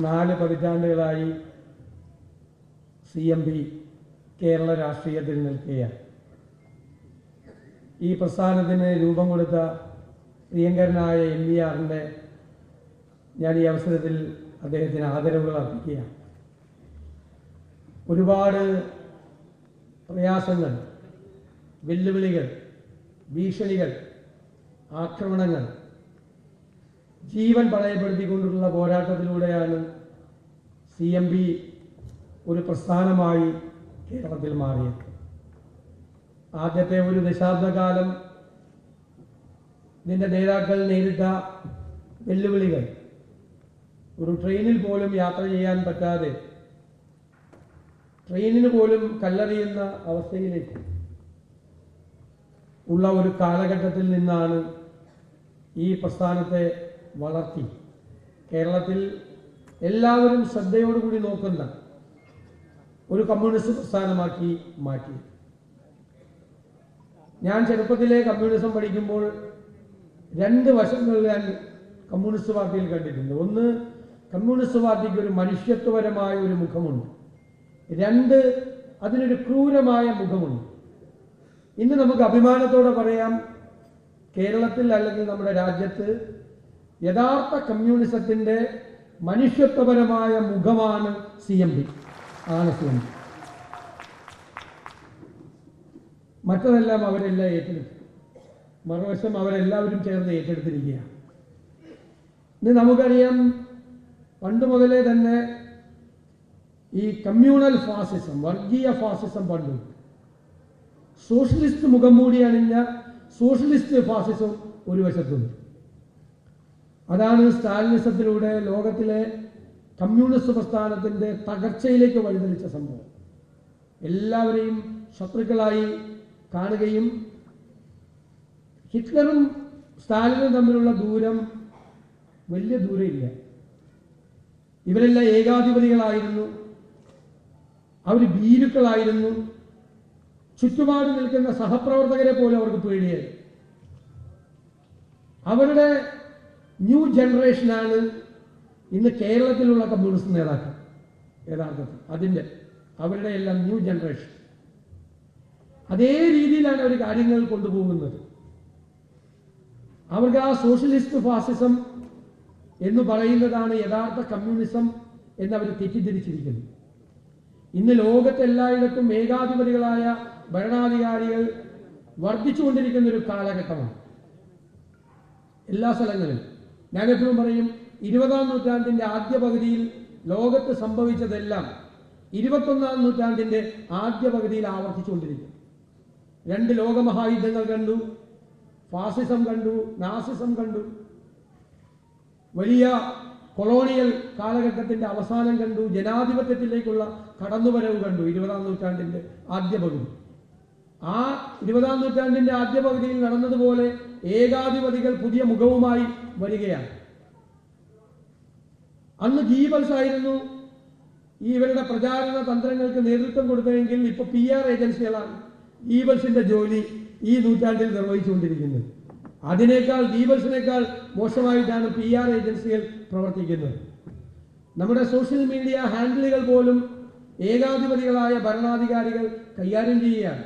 4 പതിറ്റാണ്ടുകളായി CMP കേരള രാഷ്ട്രീയത്തിൽ നിൽക്കുകയാണ്. ഈ പ്രസ്ഥാനത്തിന് രൂപം കൊടുത്ത പ്രിയങ്കരനായ MVRന്റെ ഞാൻ ഈ അവസരത്തിൽ അദ്ദേഹത്തിന് ആദരവുകൾ അർപ്പിക്കുകയാണ്. ഒരുപാട് പ്രയാസങ്ങൾ, വെല്ലുവിളികൾ, ഭീഷണികൾ, ആക്രമണങ്ങൾ, ജീവൻ പണയപ്പെടുത്തിക്കൊണ്ടുള്ള പോരാട്ടത്തിലൂടെയാണ് CMP ഒരു പ്രസ്ഥാനമായി കേരളത്തിൽ മാറിയത്. ആദ്യത്തെ ഒരു ദശാബ്ദകാലം ഇതിൻ്റെ നേതാക്കൾ നേരിട്ട വെല്ലുവിളികൾ, ഒരു ട്രെയിനിൽ പോലും യാത്ര ചെയ്യാൻ പറ്റാതെ ട്രെയിനിന് പോലും കല്ലെറിയുന്ന അവസ്ഥയിലേക്ക് ഉള്ള ഒരു കാലഘട്ടത്തിൽ നിന്നാണ് ഈ പ്രസ്ഥാനത്തെ വളർത്തി കേരളത്തിൽ എല്ലാവരും ശ്രദ്ധയോടുകൂടി നോക്കുന്ന ഒരു കമ്മ്യൂണിസ്റ്റ് പ്രസ്ഥാനമാക്കി മാറ്റി. ഞാൻ ചെറുപ്പത്തിലെ കമ്മ്യൂണിസം പഠിക്കുമ്പോൾ 2 വശങ്ങൾ ഞാൻ കമ്മ്യൂണിസ്റ്റ് പാർട്ടിയിൽ കണ്ടിട്ടുണ്ട്. ഒന്ന്, കമ്മ്യൂണിസ്റ്റ് പാർട്ടിക്ക് ഒരു മനുഷ്യത്വപരമായ ഒരു മുഖമുണ്ട്. 2, അതിനൊരു ക്രൂരമായ മുഖമുണ്ട്. ഇന്ന് നമുക്ക് അഭിമാനത്തോടെ പറയാം, കേരളത്തിൽ അല്ലെങ്കിൽ നമ്മുടെ രാജ്യത്ത് യഥാർത്ഥ കമ്മ്യൂണിസത്തിൻ്റെ മനുഷ്യത്വപരമായ മുഖമാണ് CMP. മറ്റതെല്ലാം അവരെല്ലാം ഏറ്റെടുത്തു. മറുവശം അവരെല്ലാവരും ചേർന്ന് ഏറ്റെടുത്തിരിക്കുകയാണ്. ഇന്ന് നമുക്കറിയാം, പണ്ട് മുതലേ തന്നെ ഈ കമ്മ്യൂണൽ ഫാസിസം, വർഗീയ ഫാസിസം പണ്ടും, സോഷ്യലിസ്റ്റ് മുഖം മൂടി അണിഞ്ഞ സോഷ്യലിസ്റ്റ് ഫാസിസം ഒരു വശത്തുണ്ട്. അതാണ് സ്റ്റാലിനിസത്തിലൂടെ ലോകത്തിലെ കമ്മ്യൂണിസ്റ്റ് പ്രസ്ഥാനത്തിൻ്റെ തകർച്ചയിലേക്ക് വഴിതെളിച്ച സംഭവം. എല്ലാവരെയും ശത്രുക്കളായി കാണുകയും ഹിറ്റ്ലറും സ്റ്റാലിനും തമ്മിലുള്ള ദൂരം വലിയ ദൂരമില്ല. ഇവരെല്ലാം ഏകാധിപതികളായിരുന്നു, അവർ ഭീരുക്കളായിരുന്നു. ചുറ്റുപാട് നിൽക്കുന്ന സഹപ്രവർത്തകരെ പോലും അവർക്ക് പേടിയായി. അവരുടെ ന്യൂ ജനറേഷനാണ് ഇന്ന് കേരളത്തിലുള്ള കമ്മ്യൂണിസ്റ്റ് നേതാക്കൾ. യഥാർത്ഥത്തിൽ അവരുടെ എല്ലാം ന്യൂ ജനറേഷൻ. അതേ രീതിയിലാണ് അവർ കാര്യങ്ങൾ കൊണ്ടുപോകുന്നത്. അവർക്ക് ആ സോഷ്യലിസ്റ്റ് ഫാസിസം എന്ന് പറയുന്നതാണ് യഥാർത്ഥ കമ്മ്യൂണിസം എന്നവർ തെറ്റിദ്ധരിച്ചിരിക്കുന്നു. ഇന്ന് ലോകത്തെല്ലായിടത്തും ഏകാധിപതികളായ ഭരണാധികാരികൾ വർദ്ധിച്ചുകൊണ്ടിരിക്കുന്ന ഒരു കാലഘട്ടമാണ്. എല്ലാ സ്ഥലങ്ങളിലും ഞാനെപ്പോഴും പറയും, 20ാം നൂറ്റാണ്ടിൻ്റെ ആദ്യ പകുതിയിൽ ലോകത്ത് സംഭവിച്ചതെല്ലാം 21ാം നൂറ്റാണ്ടിൻ്റെ ആദ്യ പകുതിയിൽ ആവർത്തിച്ചുകൊണ്ടിരിക്കും. 2 ലോകമഹായുദ്ധങ്ങൾ കണ്ടു, ഫാസിസം കണ്ടു, നാസിസം കണ്ടു, വലിയ കൊളോണിയൽ കാലഘട്ടത്തിൻ്റെ അവസാനം കണ്ടു, ജനാധിപത്യത്തിലേക്കുള്ള കടന്നുവരവ് കണ്ടു. 20ാം നൂറ്റാണ്ടിൻ്റെ ആദ്യ പകുതി. ആ 20ാം നൂറ്റാണ്ടിൻ്റെ ആദ്യ പകുതിയിൽ നടന്നതുപോലെ ഏകാധിപതികൾ പുതിയ മുഖവുമായി വരികയാണ്. അന്ന് ഗീബൽസ് ആയിരുന്നു ഇവരുടെ പ്രചാരണ തന്ത്രങ്ങൾക്ക് നേതൃത്വം കൊടുത്തതെങ്കിൽ ഇപ്പോൾ PR ഏജൻസികളാണ് ഗീബൽസിന്റെ ജോലി ഈ നൂറ്റാണ്ടിൽ നിർവഹിച്ചുകൊണ്ടിരിക്കുന്നത്. ഗീബൽസിനേക്കാൾ മോശമായിട്ടാണ് PR ഏജൻസികൾ പ്രവർത്തിക്കുന്നത്. നമ്മുടെ സോഷ്യൽ മീഡിയ ഹാൻഡിലുകൾ പോലും ഏകാധിപതികളായ ഭരണാധികാരികൾ കൈകാര്യം ചെയ്യുകയാണ്.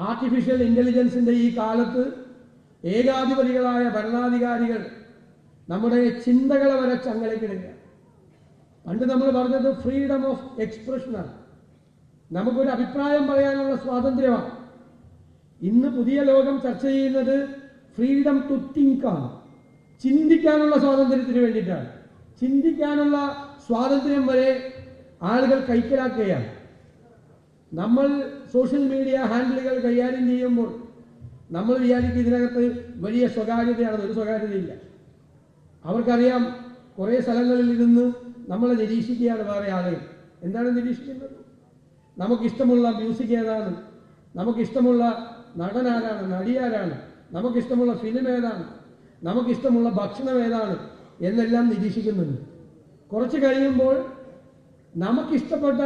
ആർട്ടിഫിഷ്യൽ ഇന്റലിജൻസിന്റെ ഈ കാലത്ത് ഏകാധിപതികളായ ഭരണാധികാരികൾ നമ്മുടെ ചിന്തകളെ വരെ ചങ്ങലക്കിടുക. പണ്ട് നമ്മൾ പറഞ്ഞത് ഫ്രീഡം ഓഫ് എക്സ്പ്രഷനാണ്, നമുക്കൊരു അഭിപ്രായം പറയാനുള്ള സ്വാതന്ത്ര്യമാണ്. ഇന്ന് പുതിയ ലോകം ചർച്ച ചെയ്യുന്നത് ഫ്രീഡം ടു തിങ്ക് ആണ്, ചിന്തിക്കാനുള്ള സ്വാതന്ത്ര്യത്തിന് വേണ്ടിയിട്ടാണ്. ചിന്തിക്കാനുള്ള സ്വാതന്ത്ര്യം വരെ ആളുകൾ കൈക്കലാക്കുകയാണ്. നമ്മൾ സോഷ്യൽ മീഡിയ ഹാൻഡിലുകൾ കൈകാര്യം ചെയ്യുമ്പോൾ നമ്മൾ വിചാരിക്കും ഇതിനകത്ത് വലിയ സ്വകാര്യതയാണ്. ഒരു സ്വകാര്യതയില്ല. അവർക്കറിയാം, കുറേ സ്ഥലങ്ങളിൽ ഇരുന്ന് നമ്മളെ നിരീക്ഷിക്കുകയാണ് വേറെ ആളുകൾ. എന്താണ് നിരീക്ഷിക്കുന്നത്? നമുക്കിഷ്ടമുള്ള മ്യൂസിക് ഏതാണ്, നമുക്കിഷ്ടമുള്ള നടനാരാണ്, നടിയാരാണ്, നമുക്കിഷ്ടമുള്ള ഫിലിം ഏതാണ്, നമുക്കിഷ്ടമുള്ള ഭക്ഷണം ഏതാണ് എന്നെല്ലാം നിരീക്ഷിക്കുന്നുണ്ട്. കുറച്ച് കഴിയുമ്പോൾ നമുക്കിഷ്ടപ്പെട്ട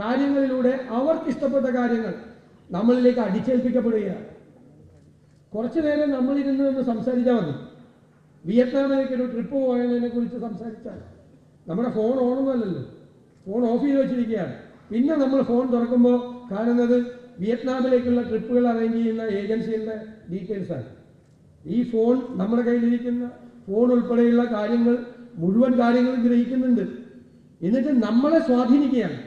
കാര്യങ്ങളിലൂടെ അവർക്കിഷ്ടപ്പെട്ട കാര്യങ്ങൾ നമ്മളിലേക്ക് അടിച്ചേൽപ്പിക്കപ്പെടുകയാണ്. കുറച്ചു നേരം നമ്മളിരുന്ന് സംസാരിച്ചാൽ മതി, വിയറ്റ്നാമിലേക്ക് ഒരു ട്രിപ്പ് പോയതിനെ കുറിച്ച് സംസാരിച്ചാൽ നമ്മുടെ ഫോൺ ഓണൊന്നുമല്ലല്ലോ, ഫോൺ ഓഫ് ചെയ്ത് വെച്ചിരിക്കുകയാണ്. പിന്നെ നമ്മൾ ഫോൺ തുറക്കുമ്പോൾ കാണുന്നത് വിയറ്റ്നാമിലേക്കുള്ള ട്രിപ്പുകൾ അറേഞ്ച് ചെയ്യുന്ന ഏജൻസികളുടെ ഡീറ്റെയിൽസാണ്. ഈ ഫോൺ നമ്മുടെ കയ്യിലിരിക്കുന്ന ഫോൺ ഉൾപ്പെടെയുള്ള കാര്യങ്ങൾ മുഴുവൻ കാര്യങ്ങളും ഗ്രഹിക്കുന്നുണ്ട്. എന്നിട്ട് നമ്മളെ സ്വാധീനിക്കുകയാണ്.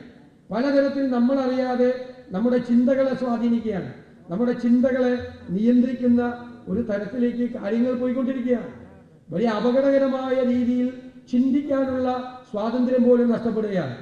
പലതരത്തിൽ നമ്മളറിയാതെ നമ്മുടെ ചിന്തകളെ സ്വാധീനിക്കുകയാണ്. നമ്മുടെ ചിന്തകളെ നിയന്ത്രിക്കുന്ന ഒരു തരത്തിലേക്ക് കാര്യങ്ങൾ പോയിക്കൊണ്ടിരിക്കുകയാണ്. വലിയ അപകടകരമായ രീതിയിൽ ചിന്തിക്കാനുള്ള സ്വാതന്ത്ര്യം പോലും നഷ്ടപ്പെടുകയാണ്.